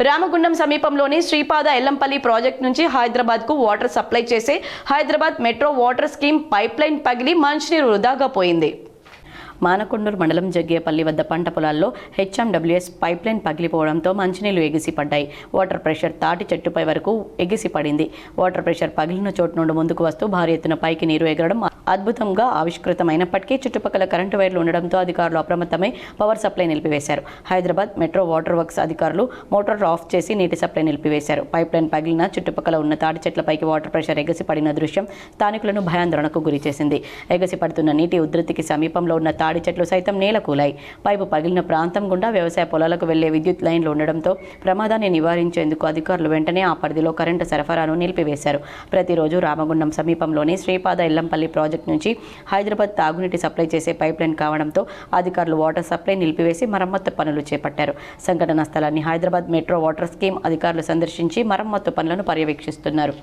రామగుండం సమీపంలోని శ్రీపాద ఎల్లంపల్లి ప్రాజెక్టు నుంచి హైదరాబాద్కు వాటర్ సప్లై చేసే Hyderabad metro water scheme pipeline పగిలి మంచినీరు వృధాగా పోయింది. మానకొండూరు మండలం జగ్గేపల్లి వద్ద పంట పొలాల్లో హెచ్ఎండబ్ల్యూఎస్ పైప్లైన్ పగిలిపోవడంతో మంచినీళ్లు ఎగిసిపడ్డాయి. వాటర్ ప్రెషర్ తాటి చెట్టుపై వరకు ఎగిసిపడింది. వాటర్ ప్రెషర్ పగిలిన చోటు నుండి ముందుకు వస్తూ భారీ ఎత్తున పైకి నీరు ఎగరడం అద్భుతంగా ఆవిష్కృతమైనప్పటికీ చుట్టుపక్కల కరెంటు వైర్లు ఉండడంతో అధికారులు అప్రమత్తమై పవర్ సప్లై నిలిపివేశారు. హైదరాబాద్ మెట్రో వాటర్ వర్క్స్ అధికారులు మోటార్ ఆఫ్ చేసి నీటి సప్లై నిలిపివేశారు. పైప్లైన్ పగిలిన చుట్టుపక్కల ఉన్న తాటి చెట్లపైకి వాటర్ ప్రెషర్ ఎగసిపడిన దృశ్యం స్థానికులను భయాందోళనకు గురిచేసింది. ఎగసిపడుతున్న నీటి ఉధృతికి సమీపంలో ఉన్న తాడి చెట్లు సైతం నేల కూలాయి. పైపు పగిలిన ప్రాంతం గుండా వ్యవసాయ పొలాలకు వెళ్లే విద్యుత్ లైన్లు ఉండడంతో ప్రమాదాన్ని నివారించేందుకు అధికారులు వెంటనే ఆ పరిధిలో కరెంటు సరఫరాను నిలిపివేశారు. ప్రతిరోజు రామగుండం సమీపంలోని శ్రీపాద ఎల్లంపల్లి ప్రాజెక్టు నుంచి హైదరాబాద్ తాగునీటి సప్లై చేసే పైప్లైన్ కావడంతో అధికారులు వాటర్ సప్లై నిలిపివేసి మరమ్మత్తు పనులు చేపట్టారు. సంఘటనా స్థలాన్ని హైదరాబాద్ మెట్రో వాటర్ స్కీమ్ అధికారులు సందర్శించి మరమ్మత్తు పనులను పర్యవేక్షిస్తున్నారు.